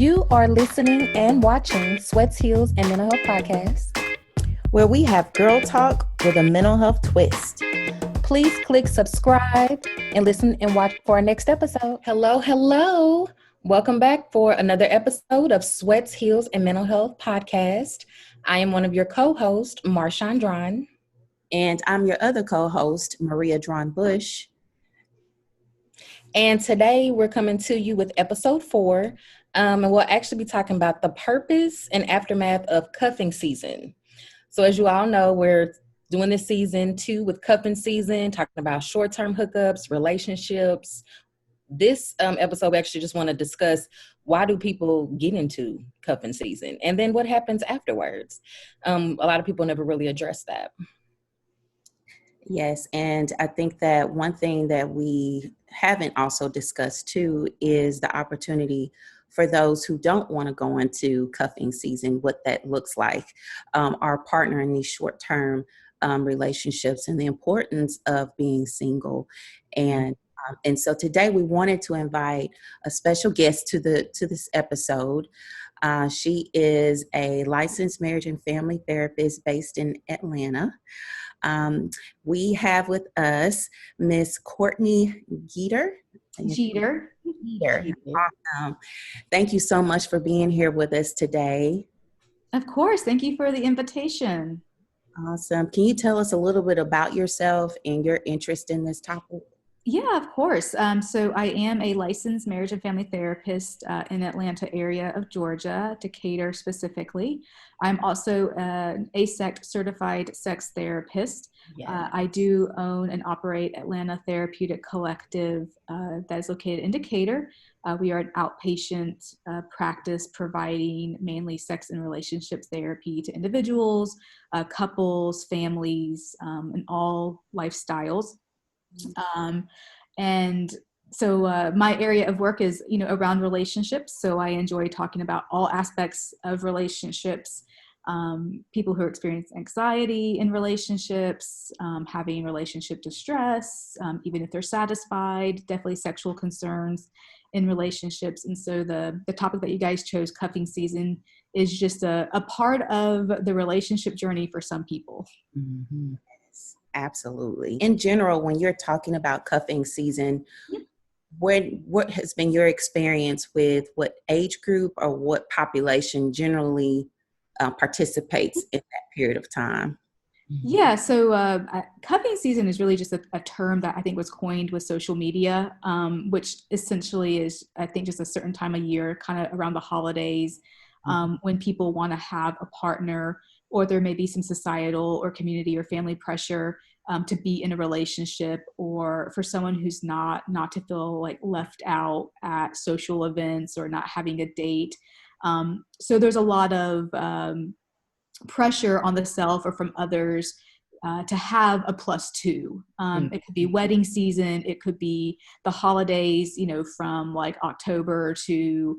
You are listening and watching Sweats, Heels, and Mental Health Podcast, where we have girl talk with a mental health twist. Please click subscribe and listen and watch for our next episode. Hello. Welcome back for another episode of Sweats, Heels, and Mental Health Podcast. I am one of your co-hosts, Marshawn Dron. And I'm your other co-host, Maria Dron Bush. And today we're coming to you with episode 4. And we'll actually be talking about the purpose and aftermath of cuffing season. So as you all know, we're doing this season 2 with cuffing season, talking about short-term hookups, relationships. This episode, we actually just want to discuss why do people get into cuffing season and then what happens afterwards. A lot of people never really address that. Yes, and I think that one thing that we haven't also discussed too is the opportunity for those who don't want to go into cuffing season, what that looks like, our partner in these short-term relationships and the importance of being single. And so today we wanted to invite a special guest to this episode. She is a licensed marriage and family therapist based in Atlanta. We have with us Miss Courtney Jeter. Awesome. Thank you so much for being here with us today. Of course. Thank you for the invitation. Awesome. Can you tell us a little bit about yourself and your interest in this topic? Yeah, of course. So I am a licensed marriage and family therapist in the Atlanta area of Georgia, Decatur specifically. I'm also an ASEC certified sex therapist. Yeah. I do own and operate Atlanta Therapeutic Collective that is located in Decatur. We are an outpatient practice providing mainly sex and relationships therapy to individuals, couples, families, and all lifestyles. And so my area of work is, around relationships. So I enjoy talking about all aspects of relationships, people who experience anxiety in relationships, having relationship distress, even if they're satisfied, definitely sexual concerns in relationships. And so the topic that you guys chose, cuffing season, is just a part of the relationship journey for some people. Mm-hmm. Absolutely. In general, when you're talking about cuffing season, what has been your experience with what age group or what population generally participates in that period of time? Yeah, so cuffing season is really just a term that I think was coined with social media, which essentially is, I think, just a certain time of year, kind of around the holidays, when people want to have a partner, or there may be some societal or community or family pressure to be in a relationship, or for someone who's not to feel like left out at social events or not having a date. So there's a lot of pressure on the self or from others to have a +2. It could be wedding season. It could be the holidays, from like October to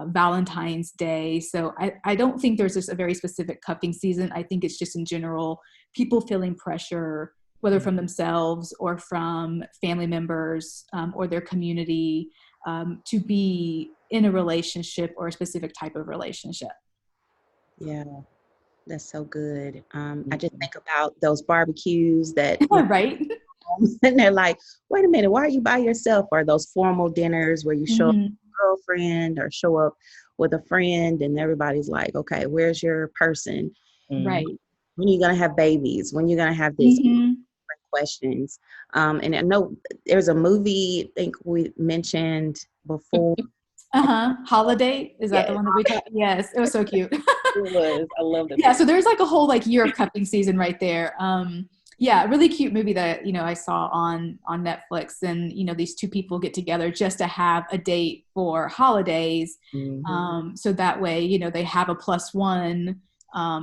Valentine's Day. So I don't think there's just a very specific cuffing season. I think it's just in general, people feeling pressure, whether from themselves or from family members or their community, to be in a relationship or a specific type of relationship. Yeah, that's so good. I just think about those barbecues that right. And they're like, wait a minute, why are you by yourself? Or those formal dinners where you show up with a girlfriend or show up with a friend and everybody's like, okay, where's your person? Right. When are you going to have babies? When are you going to have these questions? And I know there's a movie, I think we mentioned before. Holiday. Is that the one that we talked? Yes. It was so cute. It was. I love it. Yeah. So there's like a whole year of cuffing season right there. Yeah, really cute movie that, I saw on Netflix, and, these two people get together just to have a date for holidays. So that way, they have a +1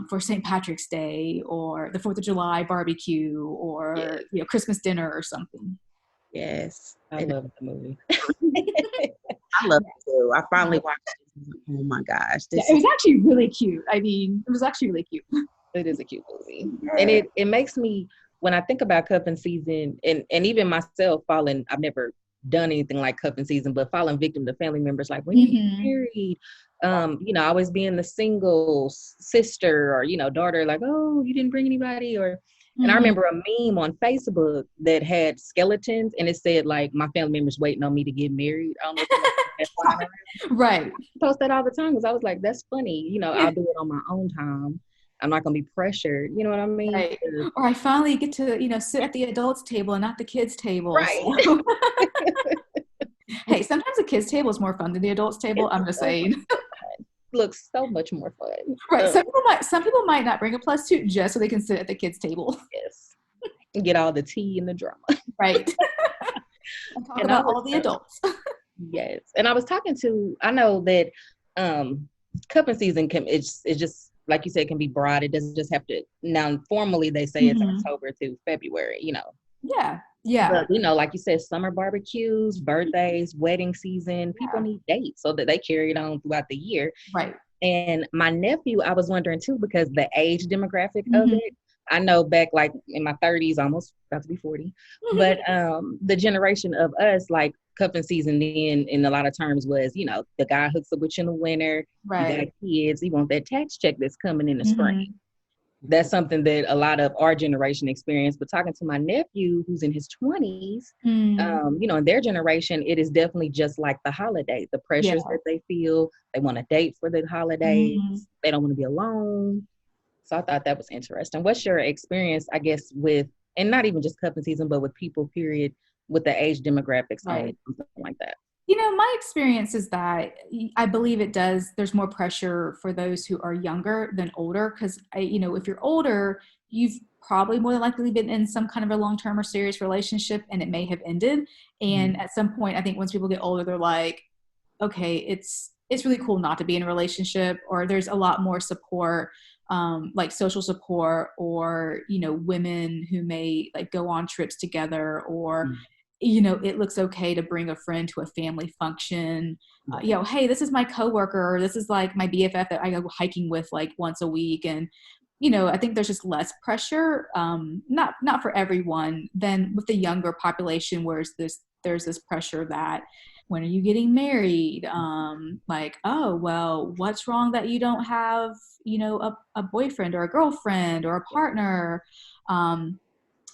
for St. Patrick's Day or the 4th of July barbecue or, Christmas dinner or something. Yes. I love the movie. I love it too. I finally watched it. Oh my gosh. It was actually really cute. I mean, it was actually really cute. It is a cute movie. And it makes me, when I think about cuffing season, and even myself I've never done anything like cuffing season, but falling victim to family members, like, when you get married, always being the single sister or, daughter, like, oh, you didn't bring anybody. And I remember a meme on Facebook that had skeletons and it said, like, my family members waiting on me to get married. I don't know if you know that flying around. Right. I post that all the time because I was like, that's funny. I'll do it on my own time. I'm not going to be pressured. You know what I mean? Right. Or I finally get to, sit at the adults table and not the kids table. Right. So. Hey, sometimes the kids table is more fun than the adults table. I'm just saying. Looks so much more fun. Right. Some people might not bring a +2 just so they can sit at the kids table. Yes. And get all the tea and the drama. Right. And talk about all the adults. Yes. And I know that cupping season it's just like you said, can be broad. It doesn't just have to, now formally they say it's October to February, Yeah. Yeah. But, like you said, summer barbecues, birthdays, wedding season, people need dates so that they carry it on throughout the year. Right. And my nephew, I was wondering too, because the age demographic of it, I know back like in my 30s, almost about to be 40, but the generation of us, like cuffing season then in a lot of terms was, the guy hooks up with you in the winter, right. You got kids, you want that tax check that's coming in the spring. That's something that a lot of our generation experienced. But talking to my nephew who's in his 20s, in their generation, it is definitely just like the holiday, the pressures that they feel. They want a date for the holidays. They don't want to be alone. So I thought that was interesting. What's your experience, I guess, with, and not even just cupping season, but with people, period, with the age demographics on something like that? My experience is that I believe there's more pressure for those who are younger than older. Because, if you're older, you've probably more than likely been in some kind of a long-term or serious relationship and it may have ended. And at some point, I think once people get older, they're like, okay, it's really cool not to be in a relationship, or there's a lot more support, like social support, or, women who may like go on trips together, or it looks okay to bring a friend to a family function. Hey, this is my coworker, or this is like my BFF that I go hiking with like once a week. And, I think there's just less pressure, not for everyone, than with the younger population, where there's this pressure that when are you getting married? Like, oh, well, what's wrong that you don't have, a boyfriend or a girlfriend or a partner?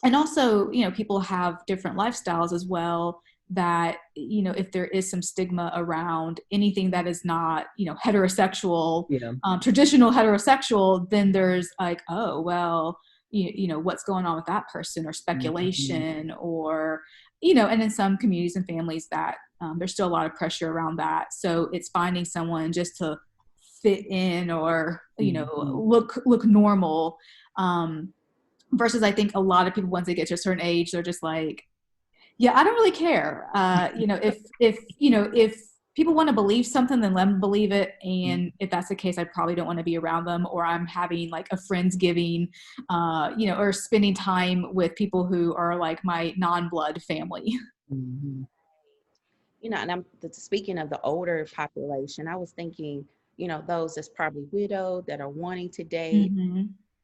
And also, people have different lifestyles as well, that, if there is some stigma around anything that is not, heterosexual, traditional heterosexual, then there's like, oh, well, what's going on with that person, or speculation, or, and in some communities and families that there's still a lot of pressure around that. So it's finding someone just to fit in, or, look normal. Versus I think a lot of people, once they get to a certain age, they're just like, yeah, I don't really care. If people want to believe something, then let them believe it. And if that's the case, I probably don't want to be around them, or I'm having like a Friendsgiving, or spending time with people who are like my non-blood family. And I'm speaking of the older population. I was thinking, those that's probably widowed, that are wanting to date.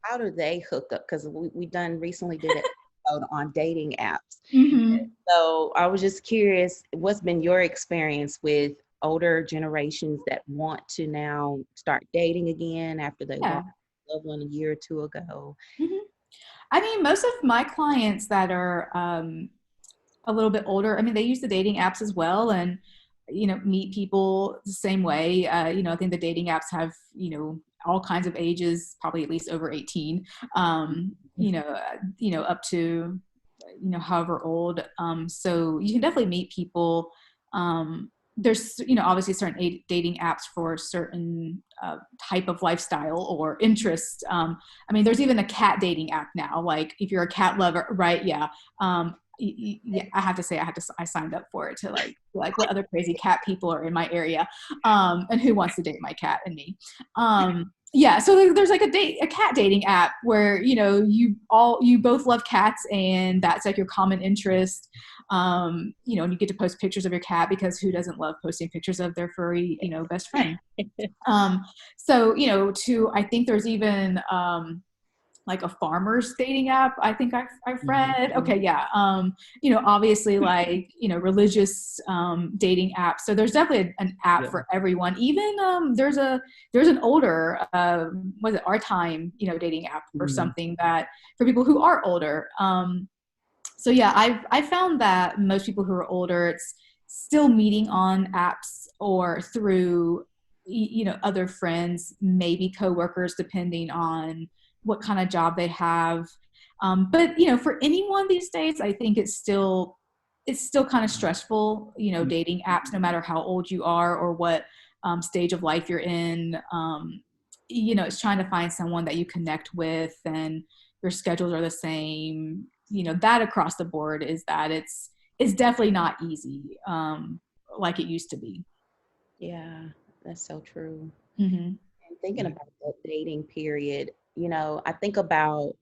How do they hook up? Because we recently did an episode on dating apps. So I was just curious, what's been your experience with older generations that want to now start dating again after they lost a loved one a year or two ago? I mean, most of my clients that are a little bit older, I mean, they use the dating apps as well, and meet people the same way. I think the dating apps have all kinds of ages, probably at least over 18, up to however old. So you can definitely meet people. There's obviously certain dating apps for certain type of lifestyle or interest. I mean, there's even a cat dating app now. Like if you're a cat lover, right? Yeah. Yeah, I have to say I signed up for it to like what other crazy cat people are in my area, and who wants to date my cat and me. Yeah, so there's like a cat dating app where you both love cats, and that's like your common interest. And you get to post pictures of your cat, because who doesn't love posting pictures of their furry best friend? So I think there's even like a farmer's dating app. I think I've read. Okay. Yeah. Obviously like, religious, dating apps. So there's definitely an app for everyone. Even, there's an older, was it Our Time, dating app or something that for people who are older. So yeah, I found that most people who are older, it's still meeting on apps or through, other friends, maybe coworkers, depending on what kind of job they have. But for anyone these days, I think it's still kind of stressful, dating apps, no matter how old you are or what stage of life you're in. It's trying to find someone that you connect with and your schedules are the same. That across the board is that it's definitely not easy, like it used to be. Yeah, that's so true. Mm-hmm. And thinking about the dating period, I think about,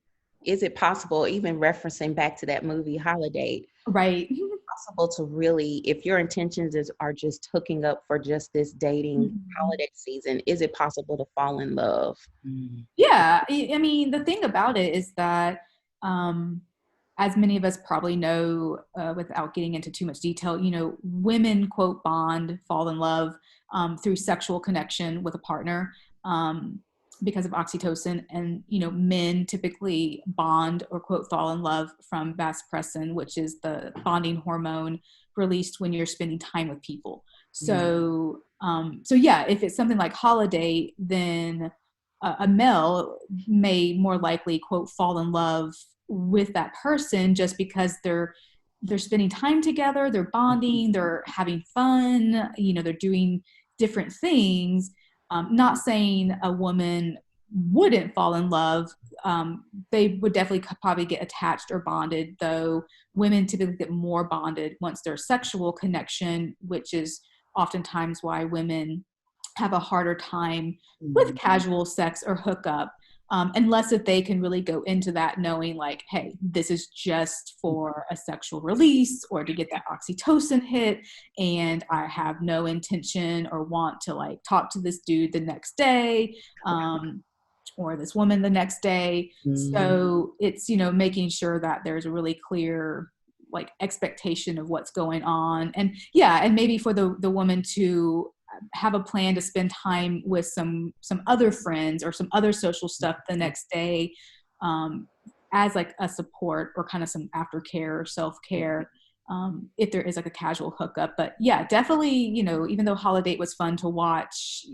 is it possible, even referencing back to that movie Holiday, Right. possible to really, if your intentions are just hooking up for just this dating holiday season, is it possible to fall in love? Yeah. I mean, the thing about it is that, as many of us probably know, without getting into too much detail, women, quote, bond, fall in love, through sexual connection with a partner, because of oxytocin. And, men typically bond or, quote, fall in love from vasopressin, which is the bonding hormone released when you're spending time with people. So, so yeah, if it's something like holiday, then a male may more likely, quote, fall in love with that person just because they're spending time together, they're bonding, they're having fun, they're doing different things. Not saying a woman wouldn't fall in love. They would definitely probably get attached or bonded, though women typically get more bonded once there's sexual connection, which is oftentimes why women have a harder time with casual sex or hookup, unless if they can really go into that knowing like, hey, this is just for a sexual release or to get that oxytocin hit, and I have no intention or want to like talk to this dude the next day, or this woman the next day. So it's, making sure that there's a really clear like expectation of what's going on. And yeah, and maybe for the woman to have a plan to spend time with some other friends or some other social stuff the next day, as like a support or kind of some aftercare or self-care, if there is like a casual hookup. But yeah, definitely, even though Holiday was fun to watch,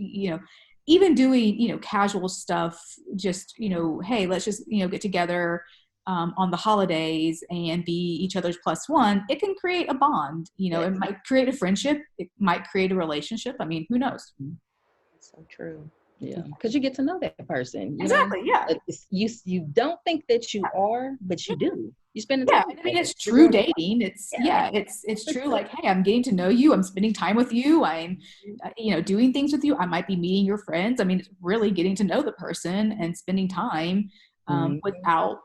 even doing, casual stuff, just, hey, let's just, get together on the holidays and be each other's plus one, it can create a bond. It might create a friendship. It might create a relationship. I mean, who knows? That's so true. Yeah, because you get to know that person. Exactly. Yeah. You don't think that you are, but you do. You spend the Yeah, time. I mean, it's true dating. It's true. Like, hey, I'm getting to know you. I'm spending time with you. I'm, doing things with you. I might be meeting your friends. I mean, it's really getting to know the person and spending time, without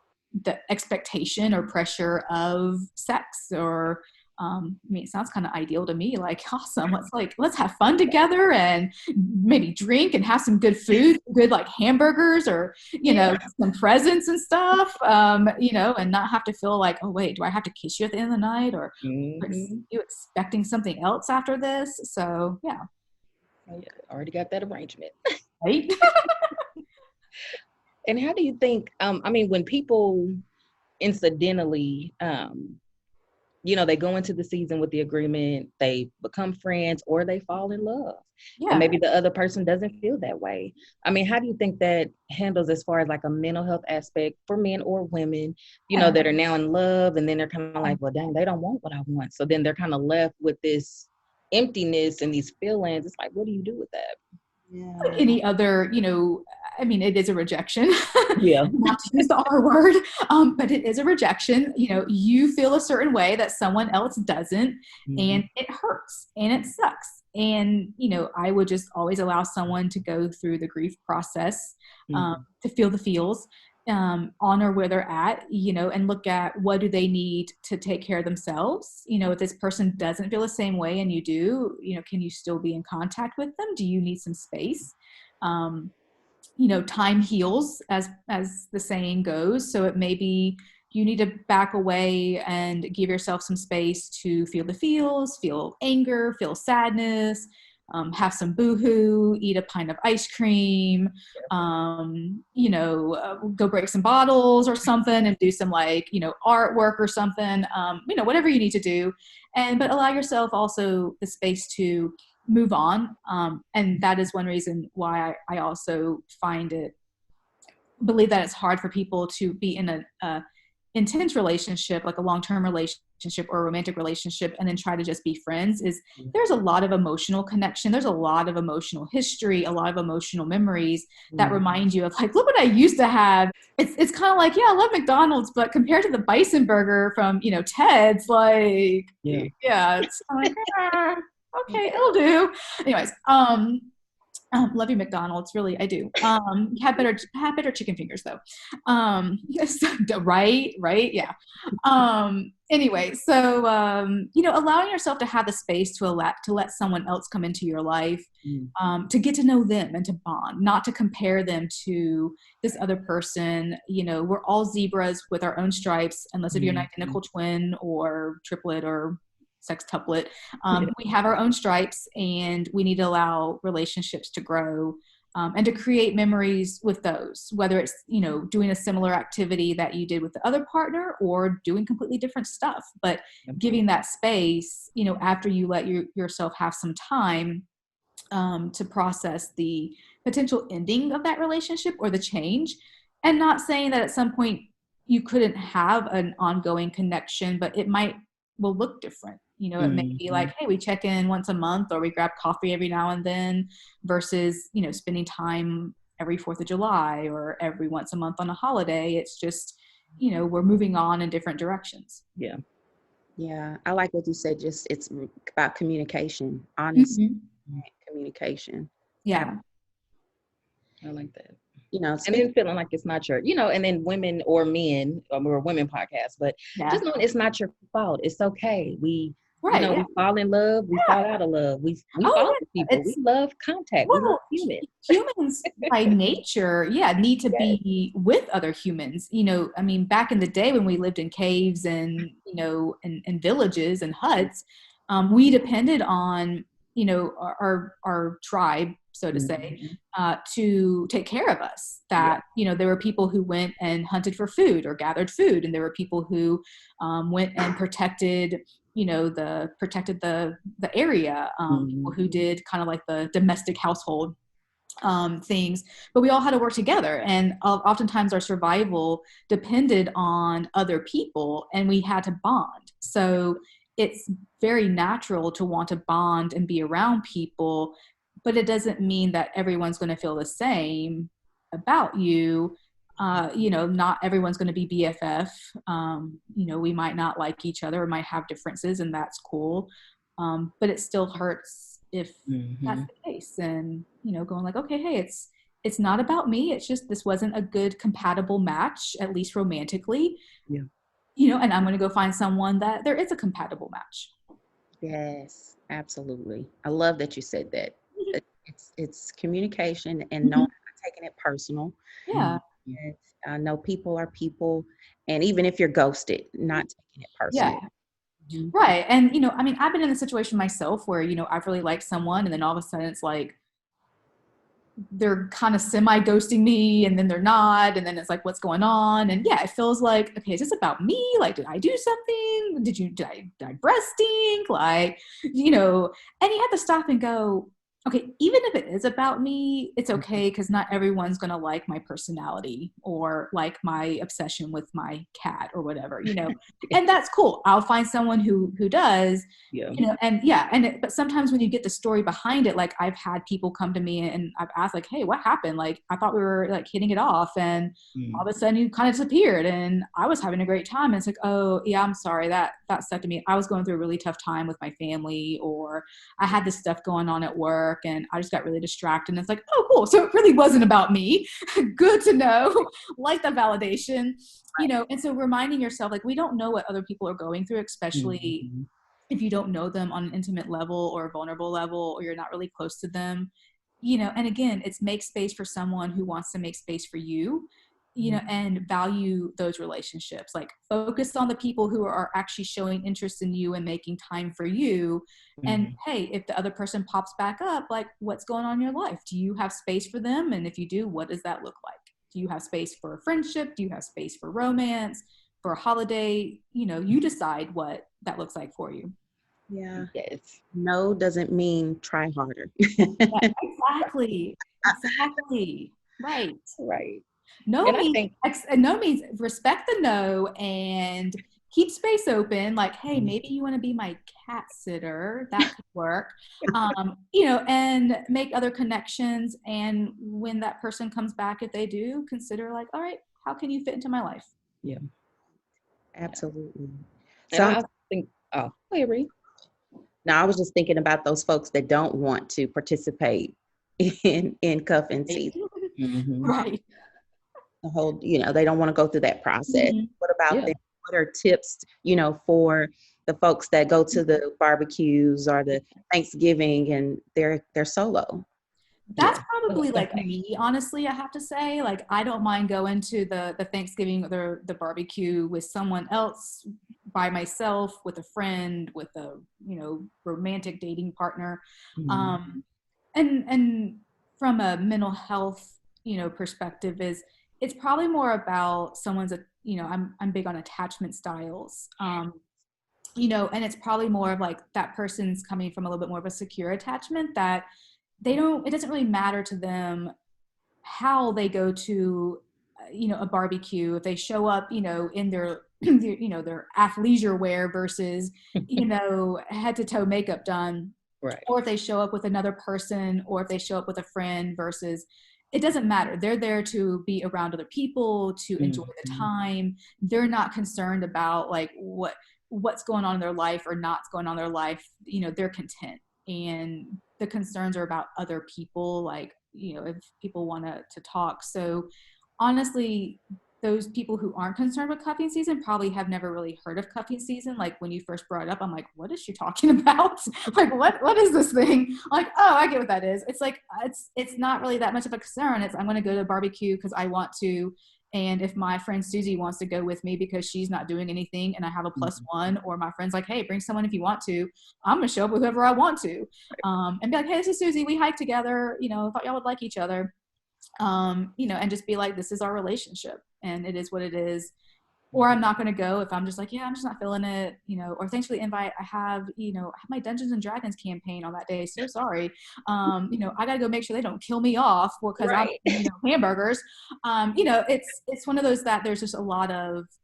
the expectation or pressure of sex or, I mean, it sounds kind of ideal to me. Like, awesome. Let's have fun together and maybe drink and have some good food, good like hamburgers or, some presents and stuff, and not have to feel like, oh, wait, do I have to kiss you at the end of the night? Or are you expecting something else after this? So, yeah. Already got that arrangement. Right. And how do you think, I mean, when people incidentally, they go into the season with the agreement, they become friends or they fall in love. Yeah. And maybe the other person doesn't feel that way. I mean, how do you think that handles as far as like a mental health aspect for men or women, that are now in love and then they're kind of like, well, dang, they don't want what I want. So then they're kind of left with this emptiness and these feelings. It's like, what do you do with that? Yeah. Like any other, I mean, it is a rejection. Yeah. Not to use the R word, but it is a rejection. You feel a certain way that someone else doesn't, and it hurts and it sucks. And, I would just always allow someone to go through the grief process, to feel the feels, honor where they're at, and look at what do they need to take care of themselves. If this person doesn't feel the same way and you do, can you still be in contact with them? Do you need some space? time heals, as the saying goes. So it may be you need to back away and give yourself some space to feel the feels, feel anger, feel sadness, have some boohoo, eat a pint of ice cream, go break some bottles or something and do some artwork or something, whatever you need to do. But allow yourself also the space to move on. And that is one reason why I also believe that it's hard for people to be in a intense relationship, like a long-term relationship or a romantic relationship, and then try to just be friends. Is there's a lot of emotional connection. There's a lot of emotional history, a lot of emotional memories that remind you of look what I used to have. It's kind of like, yeah, I love McDonald's, but compared to the bison burger from, Ted's, it's kind of like, okay, it'll do. Anyways, love you, McDonald's. Really, I do. Have better chicken fingers though. Right, yeah. Anyway, so allowing yourself to have the space to let someone else come into your life, to get to know them and to bond, not to compare them to this other person. We're all zebras with our own stripes, unless if you're an identical twin or triplet or sextuplet. We have our own stripes, and we need to allow relationships to grow, and to create memories with those, whether it's, doing a similar activity that you did with the other partner or doing completely different stuff, but giving that space, after you let yourself have some time, to process the potential ending of that relationship or the change. And not saying that at some point you couldn't have an ongoing connection, but it will look different. It may be like, hey, we check in once a month, or we grab coffee every now and then, versus, spending time every 4th of July or every once a month on a holiday. It's just, we're moving on in different directions. Yeah. Yeah. I like what you said. Just, it's about communication, honest communication. Yeah. I like that. And then feeling like it's not your, and then women or men, we're a women podcast, but just knowing it's not your fault. It's okay. We fall in love. We fall out of love. We fall for people. We love contact. We love humans. Humans by nature, need to be with other humans. Back in the day when we lived in caves and, in villages and huts, we depended on, our tribe, so to say, to take care of us. That, there were people who went and hunted for food or gathered food. And there were people who went and protected the area, people who did kind of like the domestic household things, but we all had to work together. And oftentimes our survival depended on other people, and we had to bond. So it's very natural to want to bond and be around people, but it doesn't mean that everyone's going to feel the same about you. Not everyone's going to be BFF. We might not like each other or might have differences, and that's cool. But it still hurts if that's the case. And, going like, okay, hey, it's not about me. It's just, this wasn't a good compatible match, at least romantically. Yeah. And I'm going to go find someone that there is a compatible match. Yes, absolutely. I love that you said that. It's communication and not taking it personal. Yeah. I know people are people, and even if you're ghosted, not taking it personal. Yeah. Right. And, I've been in a situation myself where, I've really liked someone, and then all of a sudden it's like, they're kind of semi-ghosting me, and then they're not, and then it's like, what's going on? And it feels like, okay, is this about me? Like, did I do something? Did I breast stink? Like, and you have to stop and go, okay, even if it is about me, it's okay, because not everyone's going to like my personality or like my obsession with my cat or whatever, and that's cool. I'll find someone who does, but sometimes when you get the story behind it, like I've had people come to me and I've asked like, hey, what happened? Like, I thought we were like hitting it off, and all of a sudden you kind of disappeared, and I was having a great time. And it's like, oh yeah, I'm sorry, that sucked to me. I was going through a really tough time with my family, or I had this stuff going on at work, and I just got really distracted. And it's like, oh, cool. So it really wasn't about me. Good to know. Like the validation, and so reminding yourself, like, we don't know what other people are going through, especially if you don't know them on an intimate level or a vulnerable level, or you're not really close to them. And again, it's make space for someone who wants to make space for you, and value those relationships. Like, focus on the people who are actually showing interest in you and making time for you. And hey, if the other person pops back up, like, what's going on in your life? Do you have space for them? And if you do, what does that look like? Do you have space for a friendship? Do you have space for romance, for a holiday? You decide what that looks like for you. Yeah. Yes. No doesn't mean try harder. Yeah, exactly. Right. Right. No And I means think no means respect the no and keep space open. Like, hey, maybe you want to be my cat sitter. That could work. And make other connections. And when that person comes back, if they do, consider like, all right, how can you fit into my life? yeah. Absolutely. And So I think Reed. now I was just thinking about those folks that don't want to participate in cuffing season. Right. The whole, they don't want to go through that process. What about Yeah. them? What are tips, for the folks that go to the barbecues or the Thanksgiving and they're solo? That's Yeah. probably like Okay. me, honestly, I have to say. Like, I don't mind going to the Thanksgiving or the barbecue with someone else, by myself, with a friend, with a, romantic dating partner. Um, and from a mental health, perspective, it's probably more about someone's, I'm big on attachment styles. And it's probably more of like that person's coming from a little bit more of a secure attachment, that it doesn't really matter to them how they go to a barbecue. If they show up in their their athleisure wear versus head to toe makeup done, Right. or if they show up with another person, or if they show up with a friend, versus, it doesn't matter. They're there to be around other people, to enjoy the time. They're not concerned about like what's going on in their life or not's going on in their life. They're content, and the concerns are about other people, like if people want to talk. So honestly, those people who aren't concerned with cuffing season probably have never really heard of cuffing season. Like, when you first brought it up, I'm like, what is she talking about? Like, what is this thing? Like, oh, I get what that is. It's like, it's not really that much of a concern. It's, I'm going to go to the barbecue because I want to. And if my friend Susie wants to go with me because she's not doing anything and I have a +1, or my friend's like, hey, bring someone if you want to, I'm going to show up with whoever I want to. And be like, hey, this is Susie. We hiked together. Thought y'all would like each other. And just be like, this is our relationship and it is what it is. Or I'm not going to go if I'm just like, yeah, I'm just not feeling it, or thanks for the invite. I have my Dungeons and Dragons campaign on that day. So sorry. I got to go make sure they don't kill me off because I'm hamburgers. It's one of those that there's just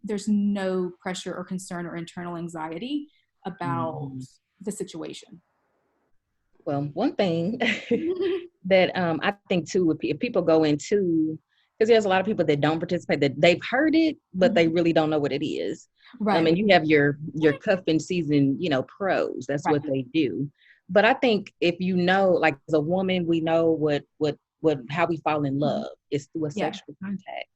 there's no pressure or concern or internal anxiety about the situation. Well, one thing that I think too, if people go into, because there's a lot of people that don't participate, that they've heard it, but they really don't know what it is. Right. And you have your cuffing season, pros. That's what they do. But I think if like as a woman, we know how we fall in love is through a sexual contact.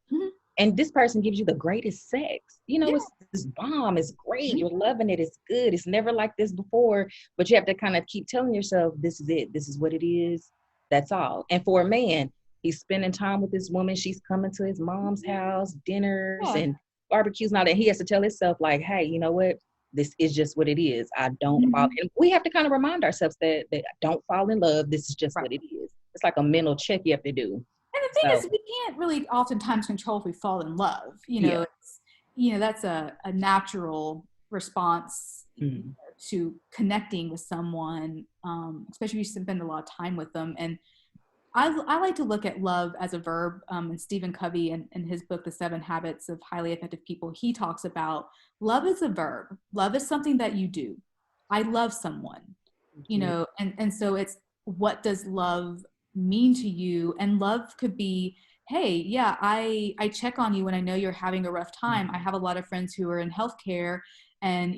And this person gives you the greatest sex. It's this bomb. It's great. You're loving it. It's good. It's never like this before. But you have to kind of keep telling yourself, this is it. This is what it is. That's all. And for a man, he's spending time with this woman. She's coming to his mom's house, dinners and barbecues and all that. He has to tell himself like, hey, you know what? This is just what it is. I don't fall. And we have to kind of remind ourselves that don't fall in love. This is just what it is. It's like a mental check you have to do. And the thing is, we can't really oftentimes control if we fall in love. That's a natural response to connecting with someone, especially if you spend a lot of time with them. And I like to look at love as a verb. And Stephen Covey, in his book, The 7 Habits of Highly Effective People, he talks about love is a verb. Love is something that you do. I love someone, and so it's, what does love mean to you? And love could be, hey, yeah, I check on you when I know you're having a rough time. I have a lot of friends who are in healthcare and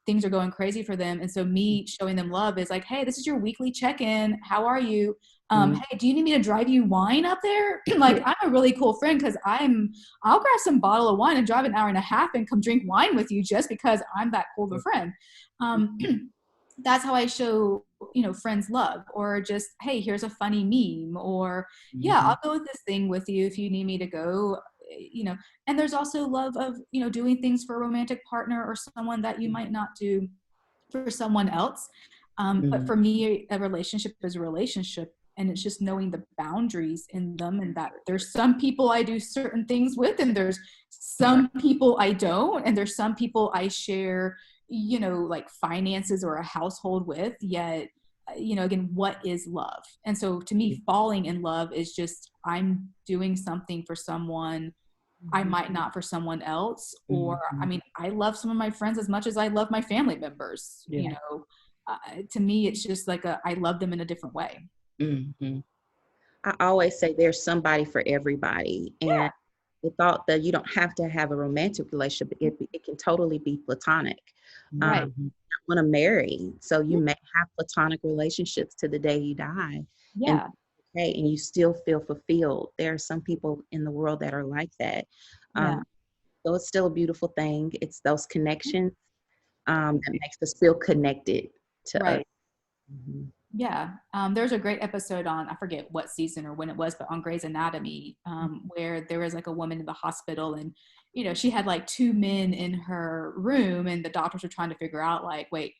things are going crazy for them, and so me showing them love is like, hey, this is your weekly check-in. How are you? Hey, do you need me to drive you wine up there? Like, I'm a really cool friend because I'll grab some bottle of wine and drive an hour and a half and come drink wine with you just because I'm that cool of a friend. that's how I show, friends love, or just, hey, here's a funny meme, or yeah, Mm-hmm. I'll go with this thing with you if you need me to go, and there's also love of, doing things for a romantic partner or someone that you might not do for someone else. But Mm-hmm. for me, a relationship is a relationship, and it's just knowing the boundaries in them, and that there's some people I do certain things with, and there's some people I don't, and there's some people I share, like finances or a household with, yet, again, what is love? And so to me, falling in love is just, I'm doing something for someone I might not for someone else. Or, I Mm-hmm. mean, I love some of my friends as much as I love my family members, Yeah. to me, it's just like I love them in a different way. Mm-hmm. I always say there's somebody for everybody. And the thought that you don't have to have a romantic relationship, it can totally be platonic. Right. You want to marry, so you may have platonic relationships to the day you die. And Yeah. okay, and you still feel fulfilled. There are some people in the world that are like that. Yeah. So it's still a beautiful thing. It's those connections that makes us feel connected to others. Right. Mhm. Yeah. There's a great episode on, I forget what season or when it was, but on Grey's Anatomy, where there was like a woman in the hospital, and, she had like two men in her room, and the doctors were trying to figure out, like, wait,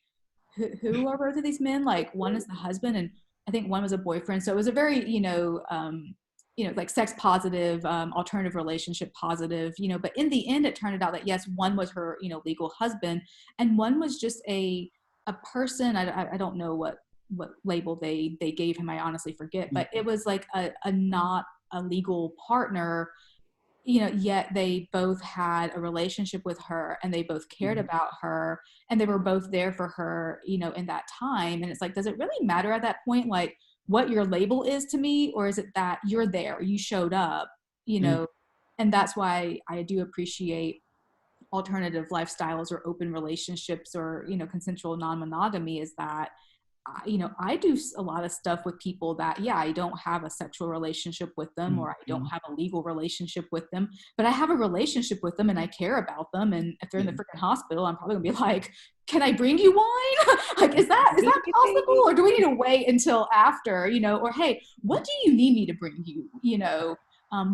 who are both of these men? Like, one is the husband, and I think one was a boyfriend. So it was a very, like sex positive, alternative relationship positive, but in the end, it turned out that yes, one was her, legal husband, and one was just a person. I don't know what label they gave him. I honestly forget, but it was like a not a legal partner, yet they both had a relationship with her, and they both cared Mhm. about her, and they were both there for her, in that time. And it's like, does it really matter at that point, like, what your label is to me, or is it that you're there, you showed up, you Mhm. know? And that's why I do appreciate alternative lifestyles or open relationships, or, consensual non-monogamy, is that I do a lot of stuff with people that, yeah, I don't have a sexual relationship with them, or I don't Mhm. have a legal relationship with them, but I have a relationship with them and I care about them. And if they're in the Mhm. freaking hospital, I'm probably gonna be like, can I bring you wine? Like, is that possible? Or do we need to wait until after, or, hey, what do you need me to bring you?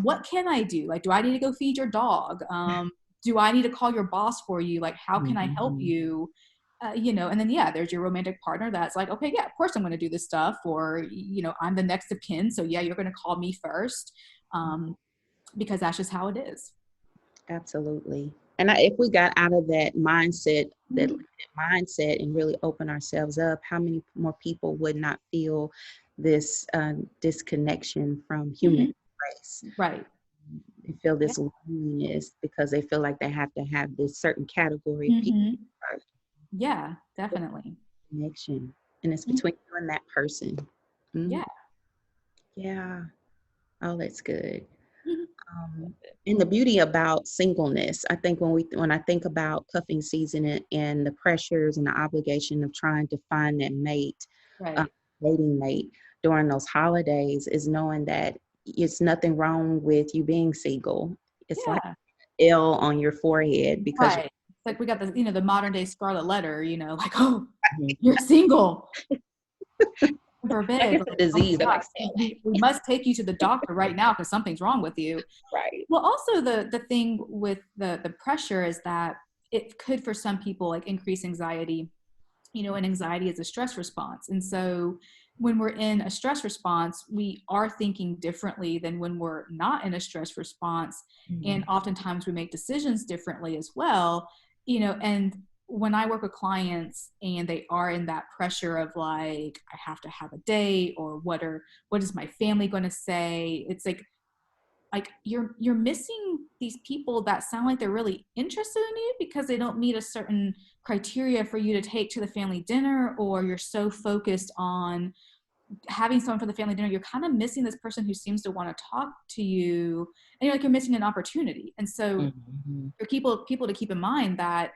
What can I do? Like, do I need to go feed your dog? Do I need to call your boss for you? Like, how can I help Mhm. you? And then, yeah, there's your romantic partner that's like, okay, yeah, of course I'm going to do this stuff, or, I'm the next of kin, so yeah, you're going to call me first, because that's just how it is. Absolutely. And if we got out of that Mhm. limited mindset, and really open ourselves up, how many more people would not feel this disconnection from human Mhm. race? Right. They feel Yeah. this loneliness because they feel like they have to have this certain category of people Hmm. for Yeah, definitely. connection, and it's Mhm. between you and that person. Mm, Yeah. yeah. Oh, that's good. Mhm. Um, and the beauty about singleness, I think when I think about cuffing season, and the pressures and the obligation of trying to find that mate, uh, Right. dating mate during those holidays, is knowing that it's nothing wrong with you being single. It's like Yeah. L on your forehead because Right. It's like we got the modern day scarlet letter, like, oh, you're you're single. like Forbid. it's Like, a oh disease. my I'm like, gosh, we must take you to the doctor right now because something's wrong with you. right. Well, also the thing with the pressure is that it could, for some people, like, increase anxiety, and anxiety is a stress response. And so when we're in a stress response, we are thinking differently than when we're not in a stress response. And Mhm. oftentimes we make decisions differently as well, and when I work with clients and they are in that pressure of, like, I have to have a date, or what is my family going to say? It's like you're missing these people that sound like they're really interested in you, because they don't meet a certain criteria for you to take to the family dinner, or you're so focused on having someone for the family dinner, you're kind of missing this person who seems to want to talk to you, and you're missing an opportunity. And so Mhm. for people to keep in mind that,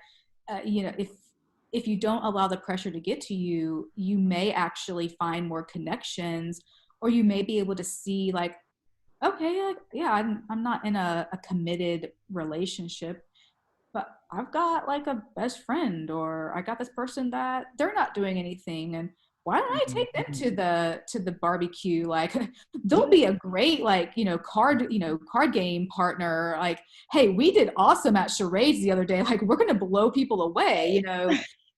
if you don't allow the pressure to get to you, you may actually find more connections, or you may be able to see, like, okay, yeah, I'm not in a committed relationship, but I've got like a best friend, or I got this person that they're not doing anything, and why don't I take them Mhm. to the barbecue? Like they'll Yeah. be a great like, card game partner. Like, hey, we did awesome at charades the other day. Like we're gonna blow people away,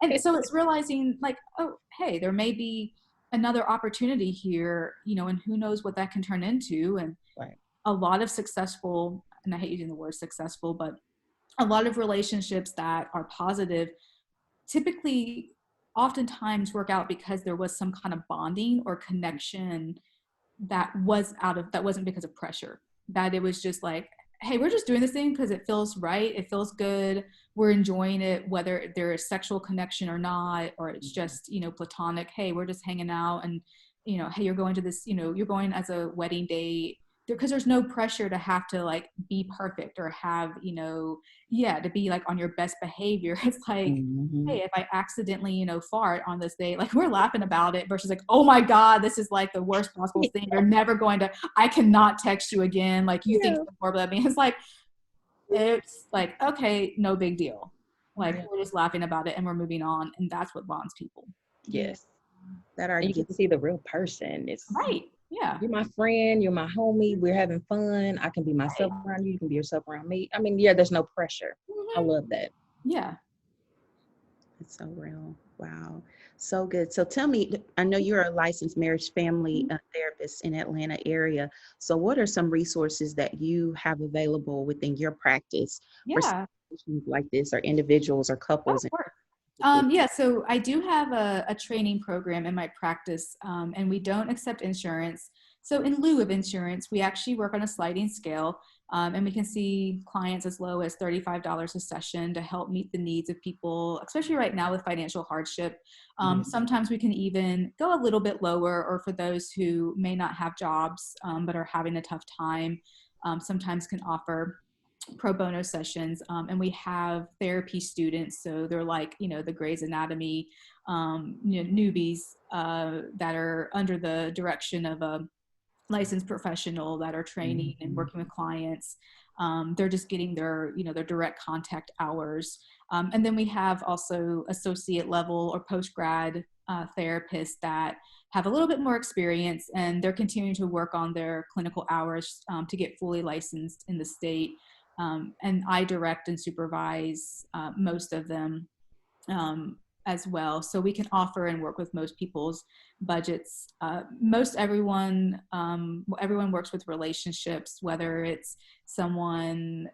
And so it's realizing like, oh, hey, there may be another opportunity here, and who knows what that can turn into. And Right. a lot of successful, and I hate using the word successful, but a lot of relationships that are positive typically oftentimes work out because there was some kind of bonding or connection that wasn't because of pressure, that it was just like, hey, we're just doing this thing because it feels right, it feels good, we're enjoying it, whether there is sexual connection or not, or it's just platonic, hey, we're just hanging out. And hey, you're going to this, you're going as a wedding date because there's no pressure to have to like be perfect or have yeah, to be like on your best behavior. It's like, Mhm. hey, if I accidentally, fart on this day, like we're laughing about it versus like, oh my God, this is like the worst possible thing. You're never going to, I cannot text you again. Like you think Yeah. so horrible of me. It's like, okay, no big deal. Like Yeah. we're just laughing about it and we're moving on. And that's what bonds people. Yeah, Yes. that are And you get gifts. to see the real person. It's Right. Yeah. you're my friend, you're my homie, we're having fun. I can be myself Right. around you, you can be yourself around me. I mean, yeah, there's no pressure. I Mhm. love that. Yeah. It's so real. Wow. So good. So tell me, I know you're a licensed marriage family therapist in Atlanta area. So what are some resources that you have available within your practice for Yeah. situations like this, or individuals or Oh, couples? of course. Yeah, so I do have a training program in my practice, and we don't accept insurance. So in lieu of insurance, we actually work on a sliding scale, and we can see clients as low as $35 a session to help meet the needs of people, especially right now with financial hardship. Yeah. Sometimes we can even go a little bit lower, or for those who may not have jobs but are having a tough time, sometimes can offer pro bono sessions, and we have therapy students, so they're like the Grey's Anatomy newbies that are under the direction of a licensed professional that are training and Mhm. working with clients. They're just getting their their direct contact hours, and then we have also associate level or post grad therapists that have a little bit more experience, and they're continuing to work on their clinical hours to get fully licensed in the state. And I direct and supervise most of them um, as well. So we can offer and work with most people's budgets. Most everyone works with relationships, whether it's someone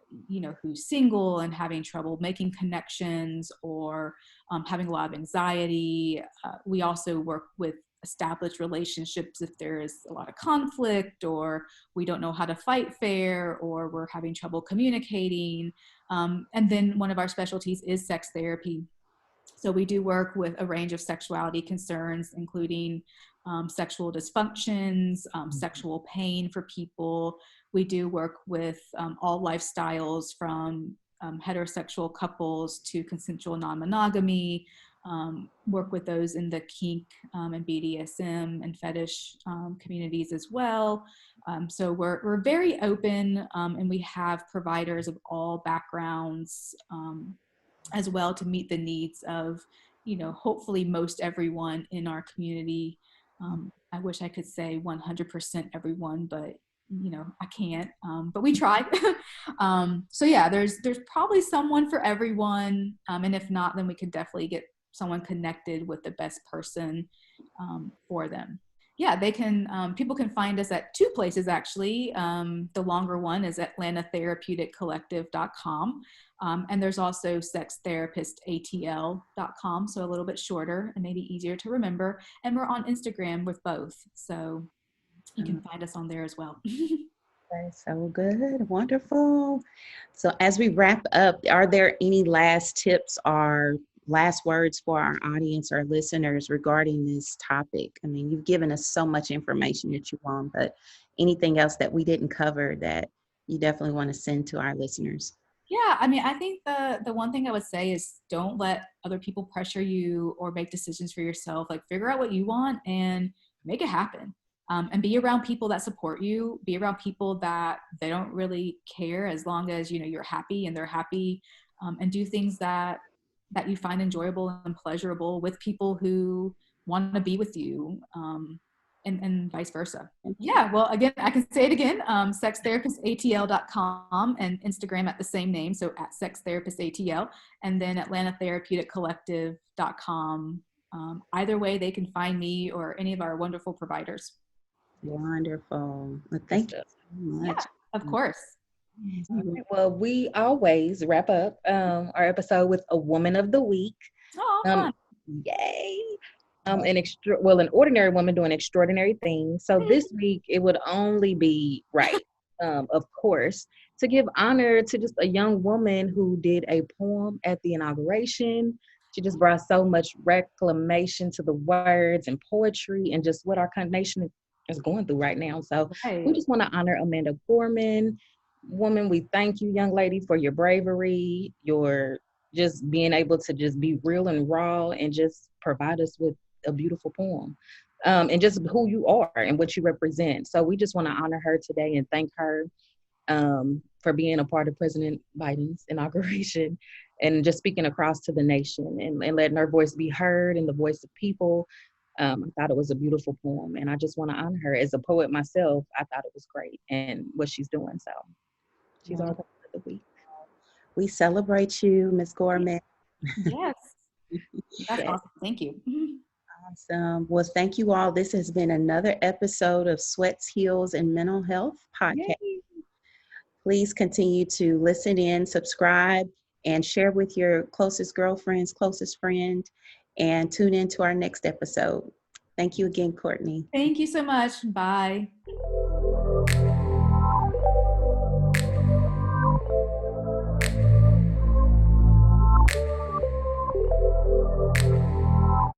who's single and having trouble making connections, or having a lot of anxiety. We also work with established relationships if there is a lot of conflict, or we don't know how to fight fair, or we're having trouble communicating. And then one of our specialties is sex therapy. So we do work with a range of sexuality concerns, including sexual dysfunctions, sexual pain for people. We do work with all lifestyles, from heterosexual couples to consensual non-monogamy. Work with those in the kink and BDSM and fetish communities as well. So we're very open, and we have providers of all backgrounds as well to meet the needs of hopefully most everyone in our community. I wish I could say 100% everyone, but I can't, but we try. So yeah, there's probably someone for everyone, and if not, then we could definitely get someone connected with the best person for them. Yeah, they can. People can find us at two places actually. The longer one is atlantatherapeuticcollective.com. And there's also sextherapistatl.com, so a little bit shorter and maybe easier to remember. And we're on Instagram with both, so you can find us on there as well. Okay, so good. Wonderful. So as we wrap up, are there any last tips or last words for our audience or listeners regarding this topic? I mean, you've given us so much information that you want, but anything else that we didn't cover that you definitely want to send to our listeners? Yeah, I mean, I think the one thing I would say is don't let other people pressure you or make decisions for yourself. Like figure out what you want and make it happen. And be around people that support you. Be around people that they don't really care, as long as you're happy and they're happy. and do things that you find enjoyable and pleasurable with people who want to be with you, and vice versa. Yeah, well, again, I can say it again, sextherapistatl.com, and Instagram at the same name, so at sextherapistatl, and then atlantatherapeuticcollective.com. Either way, they can find me or any of our wonderful providers. Wonderful. Well, thank you so much. Yeah, of course. Okay, well, we always wrap up our episode with a woman of the week. Oh, fun. Yay! An ordinary woman doing extraordinary things. So this week it would only be right, of course, to give honor to just a young woman who did a poem at the inauguration. She just brought so much reclamation to the words and poetry and just what our nation is going through right now. So we just want to honor Amanda Gorman. Woman, we thank you, young lady, for your bravery, your just being able to just be real and raw and just provide us with a beautiful poem, and just who you are and what you represent. So we just want to honor her today and thank her for being a part of President Biden's inauguration and just speaking across to the nation and letting her voice be heard and the voice of people. I thought it was a beautiful poem, and I just want to honor her. As a poet myself, I thought it was great and what she's doing. So she's our poet of the week. We celebrate you, Ms. Gorman. Yes. That's awesome. Thank you. Awesome. Well, thank you all. This has been another episode of Sweats, Heels, and Mental Health podcast. Yay. Please continue to listen in, subscribe, and share with your closest girlfriends, closest friend, and tune in to our next episode. Thank you again, Courtney. Thank you so much. Bye.